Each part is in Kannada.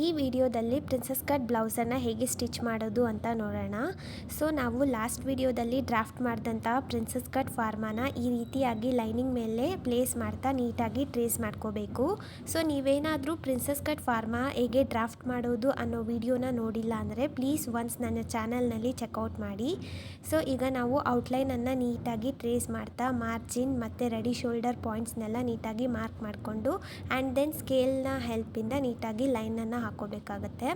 ಈ ವಿಡಿಯೋದಲ್ಲಿ ಪ್ರಿನ್ಸಸ್ ಕಟ್ ಬ್ಲೌಸನ್ನು ಹೇಗೆ ಸ್ಟಿಚ್ ಮಾಡೋದು ಅಂತ ನೋಡೋಣ. ಸೊ ನಾವು ಲಾಸ್ಟ್ ವಿಡಿಯೋದಲ್ಲಿ ಡ್ರಾಫ್ಟ್ ಮಾಡಿದಂಥ ಪ್ರಿನ್ಸಸ್ ಕಟ್ ಫಾರ್ಮಾನ ಈ ರೀತಿಯಾಗಿ ಲೈನಿಂಗ್ ಮೇಲೆ ಪ್ಲೇಸ್ ಮಾಡ್ತಾ ನೀಟಾಗಿ ಟ್ರೇಸ್ ಮಾಡ್ಕೋಬೇಕು. ಸೊ ನೀವೇನಾದರೂ ಪ್ರಿನ್ಸಸ್ ಕಟ್ ಫಾರ್ಮಾ ಹೇಗೆ ಡ್ರಾಫ್ಟ್ ಮಾಡೋದು ಅನ್ನೋ ವಿಡಿಯೋನ ನೋಡಿಲ್ಲ ಅಂದರೆ ಪ್ಲೀಸ್ ಒನ್ಸ್ ನನ್ನ ಚಾನಲ್ನಲ್ಲಿ ಚೆಕ್ಔಟ್ ಮಾಡಿ. ಸೊ ಈಗ ನಾವು ಔಟ್ಲೈನನ್ನು ನೀಟಾಗಿ ಟ್ರೇಸ್ ಮಾಡ್ತಾ ಮಾರ್ಜಿನ್ ಮತ್ತು ರೆಡಿ ಶೋಲ್ಡರ್ ಪಾಯಿಂಟ್ಸ್ನೆಲ್ಲ ನೀಟಾಗಿ ಮಾರ್ಕ್ ಮಾಡಿಕೊಂಡು ಆ್ಯಂಡ್ ದೆನ್ ಸ್ಕೇಲ್ನ ಹೆಲ್ಪಿಂದ ನೀಟಾಗಿ ಲೈನನ್ನು ಹಾಕೋಬೇಕಾಗತ್ತೆ.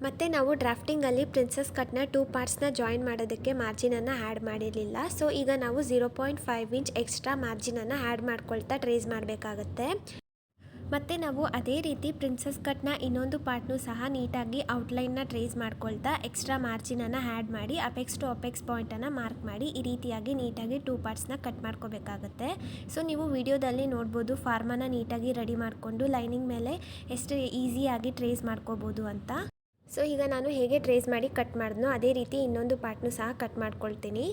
ಮತ್ತು ನಾವು ಡ್ರಾಫ್ಟಿಂಗಲ್ಲಿ ಪ್ರಿನ್ಸಸ್ ಕಟ್ನ 2 ಪಾರ್ಟ್ಸ್ನ ಜಾಯಿನ್ ಮಾಡೋದಕ್ಕೆ ಮಾರ್ಜಿನನ್ನು ಆ್ಯಡ್ ಮಾಡಿರಲಿಲ್ಲ. ಸೊ ಈಗ ನಾವು 0.5 ಇಂಚ್ ಎಕ್ಸ್ಟ್ರಾ ಮಾರ್ಜಿನನ್ನು ಆ್ಯಡ್ ಮಾಡ್ಕೊಳ್ತಾ ಟ್ರೇಸ್ ಮಾಡಬೇಕಾಗತ್ತೆ. ಮತ್ತು ನಾವು ಅದೇ ರೀತಿ ಪ್ರಿನ್ಸಸ್ ಕಟ್ನ ಇನ್ನೊಂದು ಪಾರ್ಟ್ನೂ ಸಹ ನೀಟಾಗಿ ಔಟ್ಲೈನ್ನ ಟ್ರೇಸ್ ಮಾಡ್ಕೊಳ್ತಾ ಎಕ್ಸ್ಟ್ರಾ ಮಾರ್ಜಿನನ್ನು ಆ್ಯಡ್ ಮಾಡಿ ಅಪೆಕ್ಸ್ ಟು ಅಪೆಕ್ಸ್ ಪಾಯಿಂಟನ್ನು ಮಾರ್ಕ್ ಮಾಡಿ ಈ ರೀತಿಯಾಗಿ ನೀಟಾಗಿ 2 ಪಾರ್ಟ್ಸ್ನ ಕಟ್ ಮಾಡ್ಕೋಬೇಕಾಗತ್ತೆ. ಸೊ ನೀವು ವಿಡಿಯೋದಲ್ಲಿ ನೋಡ್ಬೋದು ಫಾರ್ಮನ್ನು ನೀಟಾಗಿ ರೆಡಿ ಮಾಡಿಕೊಂಡು ಲೈನಿಂಗ್ ಮೇಲೆ ಎಷ್ಟು ಈಸಿಯಾಗಿ ಟ್ರೇಸ್ ಮಾಡ್ಕೋಬೋದು ಅಂತ. ಸೊ ಈಗ ನಾನು ಹೇಗೆ ಟ್ರೇಸ್ ಮಾಡಿ ಕಟ್ ಮಾಡಿದ್ನೋ ಅದೇ ರೀತಿ ಇನ್ನೊಂದು ಪಾರ್ಟ್ನೂ ಸಹ ಕಟ್ ಮಾಡ್ಕೊಳ್ತೀನಿ.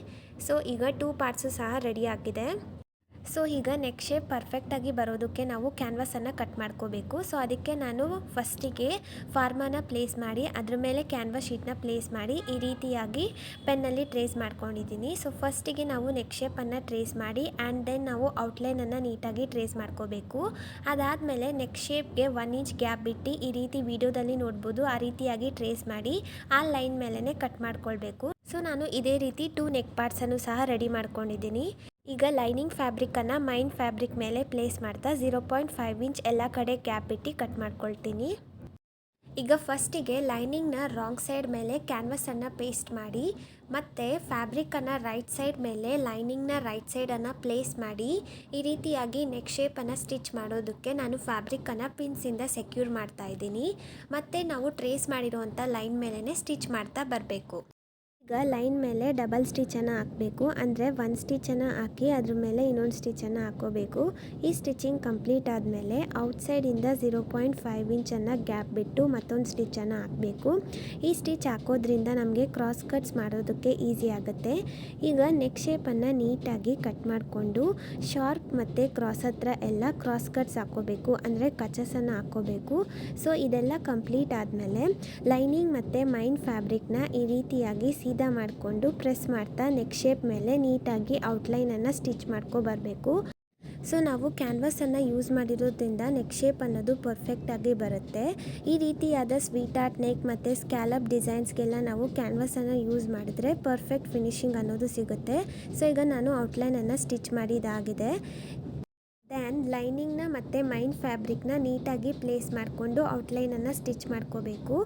ಸೊ ಈಗ 2 ಪಾರ್ಟ್ಸು ಸಹ ರೆಡಿ ಆಗಿದೆ. ಸೊ ಈಗ ನೆಕ್ ಶೇಪ್ ಪರ್ಫೆಕ್ಟಾಗಿ ಬರೋದಕ್ಕೆ ನಾವು ಕ್ಯಾನ್ವಾಸನ್ನು ಕಟ್ ಮಾಡ್ಕೋಬೇಕು. ಸೊ ಅದಕ್ಕೆ ನಾನು ಫಸ್ಟಿಗೆ ಫಾರ್ಮಾನ ಪ್ಲೇಸ್ ಮಾಡಿ ಅದ್ರ ಮೇಲೆ ಕ್ಯಾನ್ವಾಸ್ ಶೀಟ್ನ ಪ್ಲೇಸ್ ಮಾಡಿ ಈ ರೀತಿಯಾಗಿ ಪೆನ್ನಲ್ಲಿ ಟ್ರೇಸ್ ಮಾಡ್ಕೊಂಡಿದ್ದೀನಿ. ಸೊ ಫಸ್ಟಿಗೆ ನಾವು ನೆಕ್ ಶೇಪನ್ನು ಟ್ರೇಸ್ ಮಾಡಿ ಆ್ಯಂಡ್ ದೆನ್ ನಾವು ಔಟ್ಲೈನನ್ನು ನೀಟಾಗಿ ಟ್ರೇಸ್ ಮಾಡ್ಕೋಬೇಕು. ಅದಾದಮೇಲೆ ನೆಕ್ ಶೇಪ್ಗೆ 1 ಇಂಚ್ ಗ್ಯಾಪ್ ಬಿಟ್ಟು ಈ ರೀತಿ ವಿಡಿಯೋದಲ್ಲಿ ನೋಡ್ಬೋದು ಆ ರೀತಿಯಾಗಿ ಟ್ರೇಸ್ ಮಾಡಿ ಆ ಲೈನ್ ಮೇಲೇ ಕಟ್ ಮಾಡ್ಕೊಳ್ಬೇಕು. ಸೊ ನಾನು ಇದೇ ರೀತಿ 2 ನೆಕ್ ಪಾರ್ಟ್ಸನ್ನು ಸಹ ರೆಡಿ ಮಾಡ್ಕೊಂಡಿದ್ದೀನಿ. ಈಗ ಲೈನಿಂಗ್ ಫ್ಯಾಬ್ರಿಕನ್ನು ಮೈನ್ ಫ್ಯಾಬ್ರಿಕ್ ಮೇಲೆ ಪ್ಲೇಸ್ ಮಾಡ್ತಾ 0.5 ಇಂಚ್ ಎಲ್ಲ ಕಡೆ ಗ್ಯಾಪ್ ಬಿಟ್ಟು ಕಟ್ ಮಾಡ್ಕೊಳ್ತೀನಿ. ಈಗ ಫಸ್ಟಿಗೆ ಲೈನಿಂಗ್ನ ರಾಂಗ್ ಸೈಡ್ ಮೇಲೆ ಕ್ಯಾನ್ವಸನ್ನು ಪೇಸ್ಟ್ ಮಾಡಿ ಮತ್ತು ಫ್ಯಾಬ್ರಿಕನ್ನು ರೈಟ್ ಸೈಡ್ ಮೇಲೆ ಲೈನಿಂಗ್ನ ರೈಟ್ ಸೈಡನ್ನು ಪ್ಲೇಸ್ ಮಾಡಿ ಈ ರೀತಿಯಾಗಿ ನೆಕ್ ಶೇಪನ್ನು ಸ್ಟಿಚ್ ಮಾಡೋದಕ್ಕೆ ನಾನು ಫ್ಯಾಬ್ರಿಕನ್ನು ಪಿನ್ಸಿಂದ ಸೆಕ್ಯೂರ್ ಮಾಡ್ತಾ ಇದ್ದೀನಿ. ಮತ್ತು ನಾವು ಟ್ರೇಸ್ ಮಾಡಿರುವಂಥ ಲೈನ್ ಮೇಲೇ ಸ್ಟಿಚ್ ಮಾಡ್ತಾ ಬರಬೇಕು. ಈಗ ಲೈನ್ ಮೇಲೆ ಡಬಲ್ ಸ್ಟಿಚನ್ನು ಹಾಕಬೇಕು, ಅಂದರೆ 1 ಸ್ಟಿಚನ್ನು ಹಾಕಿ ಅದ್ರ ಮೇಲೆ ಇನ್ನೊಂದು ಸ್ಟಿಚನ್ನು ಹಾಕೋಬೇಕು. ಈ ಸ್ಟಿಚಿಂಗ್ ಕಂಪ್ಲೀಟ್ ಆದಮೇಲೆ ಔಟ್ಸೈಡಿಂದ 0.5 ಇಂಚನ್ನು ಗ್ಯಾಪ್ ಬಿಟ್ಟು ಮತ್ತೊಂದು ಸ್ಟಿಚನ್ನು ಹಾಕಬೇಕು. ಈ ಸ್ಟಿಚ್ ಹಾಕೋದ್ರಿಂದ ನಮಗೆ ಕ್ರಾಸ್ ಕಟ್ಸ್ ಮಾಡೋದಕ್ಕೆ ಈಸಿ ಆಗುತ್ತೆ. ಈಗ ನೆಕ್ ಶೇಪನ್ನು ನೀಟಾಗಿ ಕಟ್ ಮಾಡಿಕೊಂಡು ಶಾರ್ಪ್ ಮತ್ತು ಕ್ರಾಸ್ ಹತ್ರ ಎಲ್ಲ ಕ್ರಾಸ್ ಕಟ್ಸ್ ಹಾಕೋಬೇಕು, ಅಂದರೆ ಕಚಸನ್ನು ಹಾಕೋಬೇಕು. ಸೊ ಇದೆಲ್ಲ ಕಂಪ್ಲೀಟ್ ಆದಮೇಲೆ ಲೈನಿಂಗ್ ಮತ್ತು ಮೈನ್ ಫ್ಯಾಬ್ರಿಕ್ನ ಈ ರೀತಿಯಾಗಿ ಸೀದಾ ಮಾಡಿಕೊಂಡು ಪ್ರೆಸ್ ಮಾಡ್ತಾ ನೆಕ್ ಶೇಪ್ ಮೇಲೆ ನೀಟಾಗಿ ಔಟ್ಲೈನನ್ನು ಸ್ಟಿಚ್ ಮಾಡ್ಕೊಬರಬೇಕು. ಸೊ ನಾವು ಕ್ಯಾನ್ವಾಸನ್ನು ಯೂಸ್ ಮಾಡಿರೋದ್ರಿಂದ ನೆಕ್ ಶೇಪ್ ಅನ್ನೋದು ಪರ್ಫೆಕ್ಟಾಗಿ ಬರುತ್ತೆ. ಈ ರೀತಿಯಾದ ಸ್ವೀಟ್ ಆರ್ಟ್ ನೆಕ್ ಮತ್ತು ಸ್ಕ್ಯಾಲಪ್ ಡಿಸೈನ್ಸ್ಗೆಲ್ಲ ನಾವು ಕ್ಯಾನ್ವಾಸನ್ನು ಯೂಸ್ ಮಾಡಿದ್ರೆ ಪರ್ಫೆಕ್ಟ್ ಫಿನಿಶಿಂಗ್ ಅನ್ನೋದು ಸಿಗುತ್ತೆ. ಸೊ ಈಗ ನಾನು ಔಟ್ಲೈನನ್ನು ಸ್ಟಿಚ್ ಮಾಡಿದಾಗಿದೆ. ದೆನ್ ಲೈನಿಂಗ್ನ ಮತ್ತು ಮೈನ್ ಫ್ಯಾಬ್ರಿಕ್ನ ನೀಟಾಗಿ ಪ್ಲೇಸ್ ಮಾಡಿಕೊಂಡು ಔಟ್ಲೈನನ್ನು ಸ್ಟಿಚ್ ಮಾಡ್ಕೋಬೇಕು.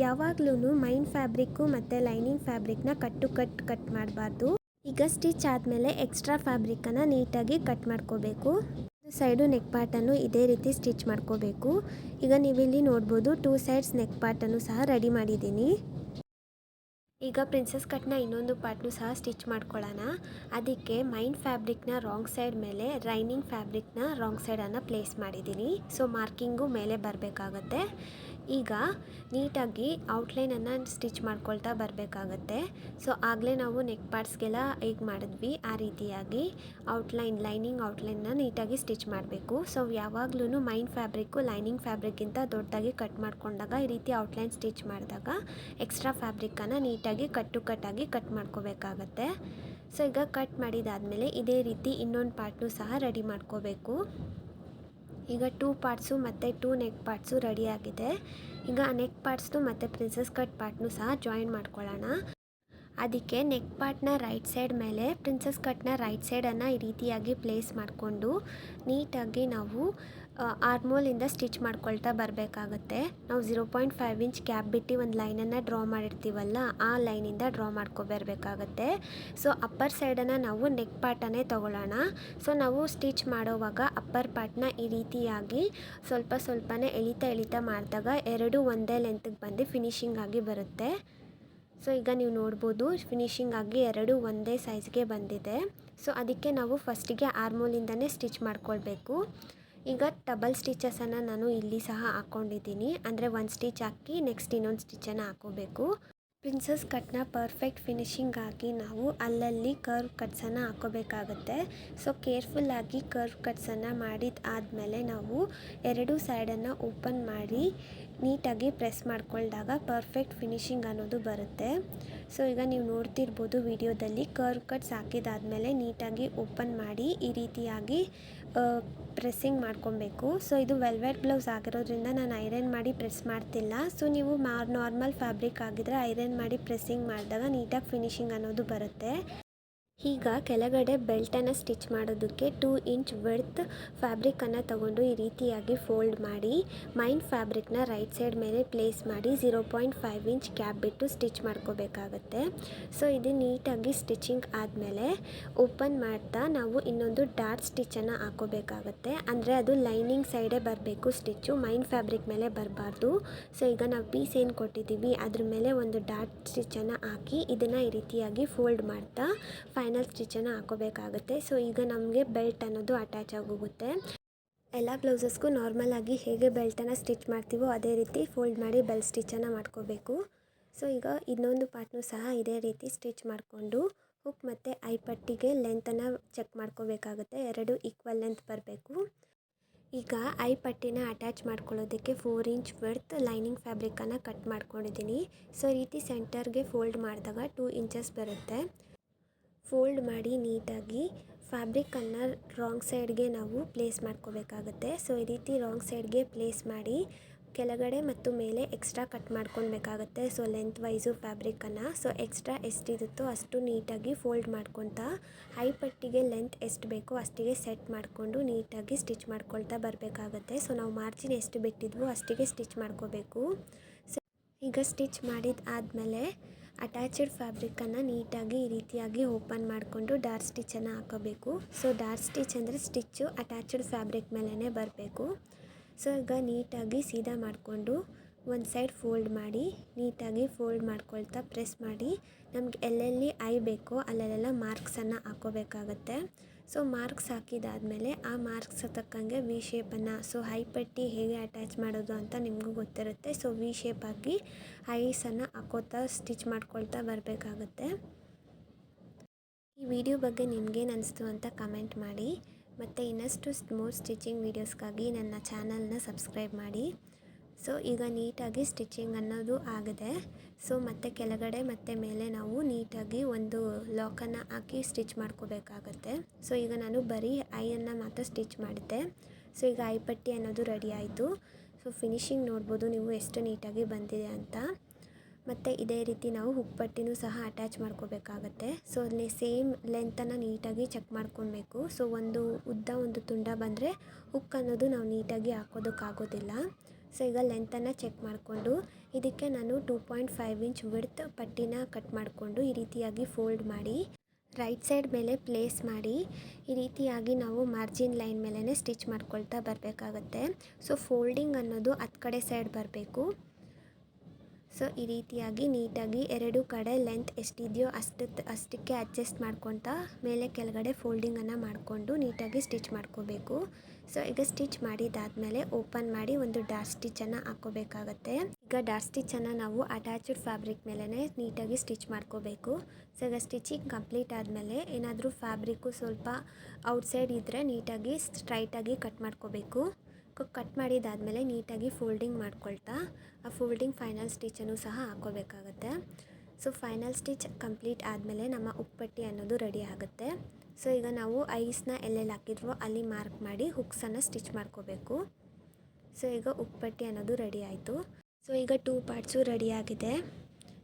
ಯಾವಾಗಲೂ ಮೈನ್ ಫ್ಯಾಬ್ರಿಕ್ಕು ಮತ್ತು ಲೈನಿಂಗ್ ಫ್ಯಾಬ್ರಿಕ್ನ ಕಟ್ ಮಾಡಬಾರ್ದು. ಈಗ ಸ್ಟಿಚ್ ಆದಮೇಲೆ ಎಕ್ಸ್ಟ್ರಾ ಫ್ಯಾಬ್ರಿಕನ್ನು ನೀಟಾಗಿ ಕಟ್ ಮಾಡ್ಕೋಬೇಕು. ಸೈಡು ನೆಕ್ ಪಾರ್ಟನ್ನು ಇದೇ ರೀತಿ ಸ್ಟಿಚ್ ಮಾಡ್ಕೋಬೇಕು. ಈಗ ನೀವಿಲ್ಲಿ ನೋಡ್ಬೋದು 2 ಸೈಡ್ಸ್ ನೆಕ್ ಪಾರ್ಟನ್ನು ಸಹ ರೆಡಿ ಮಾಡಿದ್ದೀನಿ. ಈಗ ಪ್ರಿನ್ಸಸ್ ಕಟ್ನ ಇನ್ನೊಂದು ಪಾರ್ಟ್ನು ಸಹ ಸ್ಟಿಚ್ ಮಾಡ್ಕೊಳ್ಳೋಣ. ಅದಕ್ಕೆ ಮೈನ್ ಫ್ಯಾಬ್ರಿಕ್ನ ರಾಂಗ್ ಸೈಡ್ ಮೇಲೆ ಲೈನಿಂಗ್ ಫ್ಯಾಬ್ರಿಕ್ನ ರಾಂಗ್ ಸೈಡನ್ನು ಪ್ಲೇಸ್ ಮಾಡಿದ್ದೀನಿ. ಸೊ ಮಾರ್ಕಿಂಗು ಮೇಲೆ ಬರಬೇಕಾಗತ್ತೆ. ಈಗ ನೀಟಾಗಿ ಔಟ್ಲೈನನ್ನು ಸ್ಟಿಚ್ ಮಾಡ್ಕೊಳ್ತಾ ಬರಬೇಕಾಗತ್ತೆ. ಸೊ ಆಗಲೇ ನಾವು ನೆಕ್ ಪಾರ್ಟ್ಸ್ಗೆಲ್ಲ ಹೇಗೆ ಮಾಡಿದ್ವಿ ಆ ರೀತಿಯಾಗಿ ಲೈನಿಂಗ್ ಔಟ್ಲೈನ್ನ ನೀಟಾಗಿ ಸ್ಟಿಚ್ ಮಾಡಬೇಕು. ಸೊ ಯಾವಾಗಲೂ ಮೈನ್ ಫ್ಯಾಬ್ರಿಕ್ಕು ಲೈನಿಂಗ್ ಫ್ಯಾಬ್ರಿಕ್ಕಿಂತ ದೊಡ್ಡದಾಗಿ ಕಟ್ ಮಾಡ್ಕೊಂಡಾಗ ಈ ರೀತಿ ಔಟ್ಲೈನ್ ಸ್ಟಿಚ್ ಮಾಡಿದಾಗ ಎಕ್ಸ್ಟ್ರಾ ಫ್ಯಾಬ್ರಿಕನ್ನು ನೀಟಾಗಿ ಕಟ್ಟಾಗಿ ಕಟ್ ಮಾಡ್ಕೋಬೇಕಾಗತ್ತೆ. ಸೊ ಈಗ ಕಟ್ ಮಾಡಿದಾದಮೇಲೆ ಇದೇ ರೀತಿ ಇನ್ನೊಂದು ಪಾರ್ಟ್ನು ಸಹ ರೆಡಿ ಮಾಡ್ಕೋಬೇಕು. ಈಗ 2 ಪಾರ್ಟ್ಸು ಮತ್ತು 2 ನೆಕ್ ಪಾರ್ಟ್ಸು ರೆಡಿಯಾಗಿದೆ. ಈಗ ನೆಕ್ ಪಾರ್ಟ್ಸ್ದು ಮತ್ತು ಪ್ರಿನ್ಸಸ್ ಕಟ್ ಪಾರ್ಟ್ನು ಸಹ ಜಾಯಿನ್ ಮಾಡ್ಕೊಳ್ಳೋಣ. ಅದಕ್ಕೆ ನೆಕ್ ಪಾರ್ಟ್ನ ರೈಟ್ ಸೈಡ್ ಮೇಲೆ ಪ್ರಿನ್ಸಸ್ ಕಟ್ನ ರೈಟ್ ಸೈಡನ್ನು ಈ ರೀತಿಯಾಗಿ ಪ್ಲೇಸ್ ಮಾಡಿಕೊಂಡು ನೀಟಾಗಿ ನಾವು ಆರ್ಮೋಲಿಂದ ಸ್ಟಿಚ್ ಮಾಡ್ಕೊಳ್ತಾ ಬರಬೇಕಾಗತ್ತೆ. ನಾವು 0.5 ಇಂಚ್ ಗ್ಯಾಪ್ ಬಿಟ್ಟು ಒಂದು ಲೈನನ್ನು ಡ್ರಾ ಮಾಡಿರ್ತೀವಲ್ಲ ಆ ಲೈನಿಂದ ಡ್ರಾ ಮಾಡ್ಕೊಬರ್ಬೇಕಾಗತ್ತೆ. ಸೊ ಅಪ್ಪರ್ ಸೈಡನ್ನು ನಾವು ನೆಕ್ ಪಾರ್ಟನ್ನೇ ತೊಗೊಳ್ಳೋಣ. ಸೊ ನಾವು ಸ್ಟಿಚ್ ಮಾಡೋವಾಗ ಅಪ್ಪರ್ ಪಾರ್ಟ್ನ ಈ ರೀತಿಯಾಗಿ ಸ್ವಲ್ಪನೇ ಎಳಿತಾ ಮಾಡಿದಾಗ ಎರಡೂ ಒಂದೇ ಲೆಂತ್ಗೆ ಬಂದು ಫಿನಿಶಿಂಗ್ ಆಗಿ ಬರುತ್ತೆ. ಸೊ ಈಗ ನೀವು ನೋಡ್ಬೋದು ಫಿನಿಶಿಂಗ್ ಆಗಿ ಎರಡೂ ಒಂದೇ ಸೈಜ್ಗೆ ಬಂದಿದೆ. ಸೊ ಅದಕ್ಕೆ ನಾವು ಫಸ್ಟಿಗೆ ಆರ್ಮೋಲಿಂದನೇ ಸ್ಟಿಚ್ ಮಾಡ್ಕೊಳ್ಬೇಕು. ಈಗ ಡಬಲ್ ಸ್ಟಿಚಸನ್ನು ನಾನು ಇಲ್ಲಿ ಸಹ ಹಾಕ್ಕೊಂಡಿದ್ದೀನಿ, ಅಂದರೆ 1 ಸ್ಟಿಚ್ ಹಾಕಿ ನೆಕ್ಸ್ಟ್ ಇನ್ನೊಂದು ಸ್ಟಿಚನ್ನು ಹಾಕೋಬೇಕು. ಪ್ರಿನ್ಸಸ್ ಕಟ್ನ ಪರ್ಫೆಕ್ಟ್ ಫಿನಿಶಿಂಗ್ ಆಗಿ ನಾವು ಅಲ್ಲಲ್ಲಿ ಕರ್ವ್ ಕಟ್ಸನ್ನು ಹಾಕೋಬೇಕಾಗುತ್ತೆ. ಸೊ ಕೇರ್ಫುಲ್ಲಾಗಿ ಕರ್ವ್ ಕಟ್ಸನ್ನು ಆದಮೇಲೆ ನಾವು ಎರಡೂ ಸೈಡನ್ನು ಓಪನ್ ಮಾಡಿ ನೀಟಾಗಿ ಪ್ರೆಸ್ ಮಾಡ್ಕೊಂಡಾಗ ಪರ್ಫೆಕ್ಟ್ ಫಿನಿಶಿಂಗ್ ಅನ್ನೋದು ಬರುತ್ತೆ. ಸೊ ಈಗ ನೀವು ನೋಡ್ತಿರ್ಬೋದು ವಿಡಿಯೋದಲ್ಲಿ ಕರ್ವ್ ಕಟ್ಸ್ ಹಾಕಿದಾದ್ಮೇಲೆ ನೀಟಾಗಿ ಓಪನ್ ಮಾಡಿ ಈ ರೀತಿಯಾಗಿ ಪ್ರೆಸ್ಸಿಂಗ್ ಮಾಡ್ಕೊಬೇಕು. ಸೊ ಇದು ವೆಲ್ವೆಟ್ ಬ್ಲೌಸ್ ಆಗಿರೋದ್ರಿಂದ ನಾನು ಐರನ್ ಮಾಡಿ ಪ್ರೆಸ್ ಮಾಡ್ತಿಲ್ಲ. ಸೊ ನೀವು ನಾರ್ಮಲ್ ಫ್ಯಾಬ್ರಿಕ್ ಆಗಿದ್ರೆ ಐರನ್ ಮಾಡಿ ಪ್ರೆಸ್ಸಿಂಗ್ ಮಾಡಿದಾಗ ನೀಟಾಗಿ ಫಿನಿಶಿಂಗ್ ಅನ್ನೋದು ಬರುತ್ತೆ. ಈಗ ಕೆಳಗಡೆ ಬೆಲ್ಟನ್ನು ಸ್ಟಿಚ್ ಮಾಡೋದಕ್ಕೆ 2 ಇಂಚ್ ವಿಡ್ತ್ ಫ್ಯಾಬ್ರಿಕನ್ನು ತಗೊಂಡು ಈ ರೀತಿಯಾಗಿ ಫೋಲ್ಡ್ ಮಾಡಿ ಮೈನ್ ಫ್ಯಾಬ್ರಿಕ್ನ ರೈಟ್ ಸೈಡ್ ಮೇಲೆ ಪ್ಲೇಸ್ ಮಾಡಿ 0.5 ಇಂಚ್ ಗ್ಯಾಪ್ ಬಿಟ್ಟು ಸ್ಟಿಚ್ ಮಾಡ್ಕೋಬೇಕಾಗತ್ತೆ. ಸೊ ಇದು ನೀಟಾಗಿ ಸ್ಟಿಚಿಂಗ್ ಆದಮೇಲೆ ಓಪನ್ ಮಾಡ್ತಾ ನಾವು ಇನ್ನೊಂದು ಡಾರ್ಟ್ ಸ್ಟಿಚ್ಚನ್ನು ಹಾಕೋಬೇಕಾಗತ್ತೆ. ಅಂದರೆ ಅದು ಲೈನಿಂಗ್ ಸೈಡೇ ಬರಬೇಕು ಸ್ಟಿಚ್ಚು, ಮೈನ್ ಫ್ಯಾಬ್ರಿಕ್ ಮೇಲೆ ಬರಬಾರ್ದು. ಸೊ ಈಗ ನಾವು ಪೀಸ್ ಏನು ಕೊಟ್ಟಿದ್ದೀವಿ ಅದ್ರ ಮೇಲೆ ಒಂದು ಡಾರ್ಟ್ ಸ್ಟಿಚ್ಚನ್ನು ಹಾಕಿ ಇದನ್ನು ಈ ರೀತಿಯಾಗಿ ಫೋಲ್ಡ್ ಮಾಡ್ತಾ ಫೈನಲ್ ಸ್ಟಿಚ್ಚನ್ನು ಹಾಕೋಬೇಕಾಗುತ್ತೆ. ಸೊ ಈಗ ನಮಗೆ ಬೆಲ್ಟ್ ಅನ್ನೋದು ಅಟ್ಯಾಚ್ ಆಗೋಗುತ್ತೆ. ಎಲ್ಲ ಬ್ಲೌಸಸ್ಗೂ ನಾರ್ಮಲಾಗಿ ಹೇಗೆ ಬೆಲ್ಟನ್ನು ಸ್ಟಿಚ್ ಮಾಡ್ತೀವೋ ಅದೇ ರೀತಿ ಫೋಲ್ಡ್ ಮಾಡಿ ಬೆಲ್ಟ್ ಸ್ಟಿಚ್ಚನ್ನು ಮಾಡ್ಕೋಬೇಕು. ಸೊ ಈಗ ಇನ್ನೊಂದು ಪಾರ್ಟ್ನೂ ಸಹ ಇದೇ ರೀತಿ ಸ್ಟಿಚ್ ಮಾಡಿಕೊಂಡು ಹುಕ್ ಮತ್ತು ಐ ಪಟ್ಟಿಗೆ ಲೆಂತನ್ನು ಚೆಕ್ ಮಾಡ್ಕೋಬೇಕಾಗುತ್ತೆ. ಎರಡು ಈಕ್ವಲ್ ಲೆಂತ್ ಬರಬೇಕು. ಈಗ ಐ ಪಟ್ಟಿನ ಅಟ್ಯಾಚ್ ಮಾಡ್ಕೊಳ್ಳೋದಕ್ಕೆ 4 ಇಂಚ್ ವಿಡ್ತ್ ಲೈನಿಂಗ್ ಫ್ಯಾಬ್ರಿಕನ್ನು ಕಟ್ ಮಾಡ್ಕೊಂಡಿದ್ದೀನಿ. ಸೊ ಈ ರೀತಿ ಸೆಂಟರ್ಗೆ ಫೋಲ್ಡ್ ಮಾಡಿದಾಗ 2 ಇಂಚಸ್ ಬರುತ್ತೆ. ಫೋಲ್ಡ್ ಮಾಡಿ ನೀಟಾಗಿ ಫ್ಯಾಬ್ರಿಕನ್ನು ರಾಂಗ್ ಸೈಡ್ಗೆ ನಾವು ಪ್ಲೇಸ್ ಮಾಡ್ಕೋಬೇಕಾಗುತ್ತೆ. ಸೊ ಈ ರೀತಿ ರಾಂಗ್ ಸೈಡ್ಗೆ ಪ್ಲೇಸ್ ಮಾಡಿ ಕೆಳಗಡೆ ಮತ್ತು ಮೇಲೆ ಎಕ್ಸ್ಟ್ರಾ ಕಟ್ ಮಾಡ್ಕೊಳ್ಬೇಕಾಗತ್ತೆ. ಸೊ ಲೆಂತ್ ವೈಸು ಫ್ಯಾಬ್ರಿಕನ್ನು ಸೊ ಎಕ್ಸ್ಟ್ರಾ ಎಷ್ಟಿರುತ್ತೋ ಅಷ್ಟು ನೀಟಾಗಿ ಫೋಲ್ಡ್ ಮಾಡ್ಕೊತಾ ಐ ಪಟ್ಟಿಗೆ ಲೆಂತ್ ಎಷ್ಟು ಬೇಕೋ ಅಷ್ಟಿಗೆ ಸೆಟ್ ಮಾಡಿಕೊಂಡು ನೀಟಾಗಿ ಸ್ಟಿಚ್ ಮಾಡ್ಕೊಳ್ತಾ ಬರಬೇಕಾಗತ್ತೆ. ಸೊ ನಾವು ಮಾರ್ಜಿನ್ ಎಷ್ಟು ಬಿಟ್ಟಿದ್ವೋ ಅಷ್ಟಿಗೆ ಸ್ಟಿಚ್ ಮಾಡ್ಕೋಬೇಕು. ಸೊ ಈಗ ಸ್ಟಿಚ್ ಆದಮೇಲೆ ಅಟ್ಯಾಚ್ಡ್ ಫ್ಯಾಬ್ರಿಕನ್ನು ನೀಟಾಗಿ ಈ ರೀತಿಯಾಗಿ ಓಪನ್ ಮಾಡಿಕೊಂಡು ಡಾರ್ಟ್ ಸ್ಟಿಚ್ಚನ್ನು ಹಾಕೋಬೇಕು. ಸೊ ಡಾರ್ಟ್ ಸ್ಟಿಚ್ ಅಂದರೆ ಸ್ಟಿಚ್ಚು ಅಟ್ಯಾಚ್ಡ್ ಫ್ಯಾಬ್ರಿಕ್ ಮೇಲೇ ಬರಬೇಕು. ಸೊ ಈಗ ನೀಟಾಗಿ ಸೀದಾ ಮಾಡಿಕೊಂಡು ಒಂದು ಸೈಡ್ ಫೋಲ್ಡ್ ಮಾಡಿ ನೀಟಾಗಿ ಫೋಲ್ಡ್ ಮಾಡ್ಕೊಳ್ತಾ ಪ್ರೆಸ್ ಮಾಡಿ ನಮ್ಗೆ ಎಲ್ಲೆಲ್ಲಿ ಐ ಬೇಕೋ ಅಲ್ಲೆಲ್ಲ ಮಾರ್ಕ್ಸನ್ನು ಹಾಕೋಬೇಕಾಗತ್ತೆ. ಸೊ ಮಾರ್ಕ್ಸ್ ಹಾಕಿದಾದಮೇಲೆ ಆ ಮಾರ್ಕ್ಸ್ ತಕ್ಕಂಗೆ ವಿ ಶೇಪನ್ನು ಸೊ ಹೈ ಪಟ್ಟಿ ಹೇಗೆ ಅಟ್ಯಾಚ್ ಮಾಡೋದು ಅಂತ ನಿಮಗೂ ಗೊತ್ತಿರುತ್ತೆ. ಸೊ ವಿ ಶೇಪ್ ಆಗಿ ಐಸನ್ನು ಹಾಕೋತಾ ಸ್ಟಿಚ್ ಮಾಡ್ಕೊಳ್ತಾ ಬರಬೇಕಾಗತ್ತೆ. ಈ ವಿಡಿಯೋ ಬಗ್ಗೆ ನಿಮಗೇನು ಅನಿಸ್ತು ಅಂತ ಕಮೆಂಟ್ ಮಾಡಿ. ಮತ್ತು ಇನ್ನಷ್ಟು ಮೋರ್ ಸ್ಟಿಚಿಂಗ್ ವೀಡಿಯೋಸ್ಗಾಗಿ ನನ್ನ ಚಾನಲ್ನ ಸಬ್ಸ್ಕ್ರೈಬ್ ಮಾಡಿ. ಸೊ ಈಗ ನೀಟಾಗಿ ಸ್ಟಿಚಿಂಗ್ ಅನ್ನೋದು ಆಗಿದೆ. ಸೊ ಮತ್ತು ಕೆಳಗಡೆ ಮತ್ತು ಮೇಲೆ ನಾವು ನೀಟಾಗಿ ಒಂದು ಲಾಕನ್ನು ಹಾಕಿ ಸ್ಟಿಚ್ ಮಾಡ್ಕೋಬೇಕಾಗತ್ತೆ. ಸೊ ಈಗ ನಾನು ಬರೀ ಐಯನ್ನು ಮಾತ್ರ ಸ್ಟಿಚ್ ಮಾಡಿದ್ದೆ. ಸೊ ಈಗ ಐ ಪಟ್ಟಿ ಅನ್ನೋದು ರೆಡಿ ಆಯಿತು. ಸೊ ಫಿನಿಶಿಂಗ್ ನೋಡ್ಬೋದು ನೀವು ಎಷ್ಟು ನೀಟಾಗಿ ಬಂದಿದೆ ಅಂತ. ಮತ್ತು ಇದೇ ರೀತಿ ನಾವು ಹುಕ್ ಪಟ್ಟಿನೂ ಸಹ ಅಟ್ಯಾಚ್ ಮಾಡ್ಕೋಬೇಕಾಗತ್ತೆ. ಸೊ ಅಲ್ಲಿ ಸೇಮ್ ಲೆಂತನ್ನು ನೀಟಾಗಿ ಚೆಕ್ ಮಾಡ್ಕೊಳ್ಬೇಕು. ಸೊ ಒಂದು ಉದ್ದ ಒಂದು ತುಂಡ ಬಂದರೆ ಹುಕ್ ಅನ್ನೋದು ನಾವು ನೀಟಾಗಿ ಹಾಕೋದಕ್ಕಾಗೋದಿಲ್ಲ. ಸೊ ಈಗ ಲೆಂತನ್ನು ಚೆಕ್ ಮಾಡಿಕೊಂಡು ಇದಕ್ಕೆ ನಾನು 2.5 ಇಂಚ್ ವಿಡ್ತ್ ಪಟ್ಟಿನ ಕಟ್ ಮಾಡಿಕೊಂಡು ಈ ರೀತಿಯಾಗಿ ಫೋಲ್ಡ್ ಮಾಡಿ ರೈಟ್ ಸೈಡ್ ಮೇಲೆ ಪ್ಲೇಸ್ ಮಾಡಿ ಈ ರೀತಿಯಾಗಿ ನಾವು ಮಾರ್ಜಿನ್ ಲೈನ್ ಮೇಲೇ ಸ್ಟಿಚ್ ಮಾಡ್ಕೊಳ್ತಾ ಬರಬೇಕಾಗತ್ತೆ. ಸೊ ಫೋಲ್ಡಿಂಗ್ ಅನ್ನೋದು ಹತ್ತು ಕಡೆ ಸೈಡ್ ಬರಬೇಕು. ಸೊ ಈ ರೀತಿಯಾಗಿ ನೀಟಾಗಿ ಎರಡು ಕಡೆ ಲೆಂತ್ ಎಷ್ಟಿದೆಯೋ ಅಷ್ಟಕ್ಕೆ ಅಡ್ಜಸ್ಟ್ ಮಾಡ್ಕೊತಾ ಮೇಲೆ ಕೆಳಗಡೆ ಫೋಲ್ಡಿಂಗನ್ನು ಮಾಡಿಕೊಂಡು ನೀಟಾಗಿ ಸ್ಟಿಚ್ ಮಾಡ್ಕೋಬೇಕು. ಸೊ ಈಗ ಸ್ಟಿಚ್ ಮಾಡಿದಾದಮೇಲೆ ಓಪನ್ ಮಾಡಿ ಒಂದು ಡಾರ್ಟ್ ಸ್ಟಿಚ್ಚನ್ನು ಹಾಕ್ಕೋಬೇಕಾಗತ್ತೆ. ಈಗ ಡಾರ್ಟ್ ಸ್ಟಿಚ್ಚನ್ನು ನಾವು ಅಟ್ಯಾಚ್ಡ್ ಫ್ಯಾಬ್ರಿಕ್ ಮೇಲೇ ನೀಟಾಗಿ ಸ್ಟಿಚ್ ಮಾಡ್ಕೋಬೇಕು. ಸೊ ಈಗ ಸ್ಟಿಚಿಂಗ್ ಕಂಪ್ಲೀಟ್ ಆದಮೇಲೆ ಏನಾದರೂ ಫ್ಯಾಬ್ರಿಕ್ಕು ಸ್ವಲ್ಪ ಔಟ್ಸೈಡ್ ಇದ್ದರೆ ನೀಟಾಗಿ ಸ್ಟ್ರೈಟಾಗಿ ಕಟ್ ಮಾಡ್ಕೋಬೇಕು. ಕಟ್ ಮಾಡಿದಾದಮೇಲೆ ನೀಟಾಗಿ ಫೋಲ್ಡಿಂಗ್ ಮಾಡ್ಕೊಳ್ತಾ ಆ ಫೋಲ್ಡಿಂಗ್ ಫೈನಲ್ ಸ್ಟಿಚ್ಚನ್ನು ಸಹ ಹಾಕೋಬೇಕಾಗತ್ತೆ. ಸೊ ಫೈನಲ್ ಸ್ಟಿಚ್ ಕಂಪ್ಲೀಟ್ ಆದಮೇಲೆ ನಮ್ಮ ಉಪ್ಪಟ್ಟಿ ಅನ್ನೋದು ರೆಡಿ ಆಗುತ್ತೆ. ಸೊ ಈಗ ನಾವು ಐಸ್ನ ಎಲ್ಲೆಲ್ಲಿ ಹಾಕಿದ್ವೋ ಅಲ್ಲಿ ಮಾರ್ಕ್ ಮಾಡಿ ಹುಕ್ಸನ್ನು ಸ್ಟಿಚ್ ಮಾಡ್ಕೋಬೇಕು. ಸೊ ಈಗ ಉಪ್ಪಟ್ಟಿ ಅನ್ನೋದು ರೆಡಿ ಆಯಿತು. ಸೊ ಈಗ 2 ಪಾರ್ಟ್ಸು ರೆಡಿ ಆಗಿದೆ.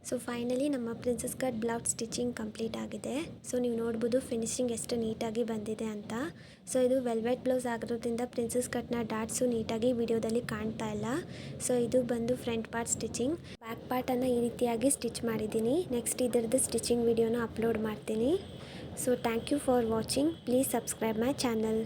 ಸೊ ಫೈನಲಿ ನಮ್ಮ princess cut blouse stitching complete ಆಗಿದೆ. ಸೊ ನೀವು ನೋಡ್ಬೋದು ಫಿನಿಶಿಂಗ್ ಎಷ್ಟು ನೀಟಾಗಿ ಬಂದಿದೆ ಅಂತ. ಸೊ ಇದು ವೆಲ್ವೆಟ್ ಬ್ಲೌಸ್ ಆಗಿರೋದ್ರಿಂದ ಪ್ರಿನ್ಸಸ್ ಕಟ್ನ ಡಾಟ್ಸು ನೀಟಾಗಿ ವಿಡಿಯೋದಲ್ಲಿ ಕಾಣ್ತಾ ಇಲ್ಲ. ಸೊ ಇದು ಬಂದು ಫ್ರಂಟ್ ಪಾರ್ಟ್ ಸ್ಟಿಚಿಂಗ್. ಬ್ಯಾಕ್ ಪಾರ್ಟನ್ನು ಈ ರೀತಿಯಾಗಿ ಸ್ಟಿಚ್ ಮಾಡಿದ್ದೀನಿ. ನೆಕ್ಸ್ಟ್ ಇದರದ್ದು ಸ್ಟಿಚಿಂಗ್ ವಿಡಿಯೋನ ಅಪ್ಲೋಡ್ ಮಾಡ್ತೀನಿ. So thank you for watching. Please subscribe my channel.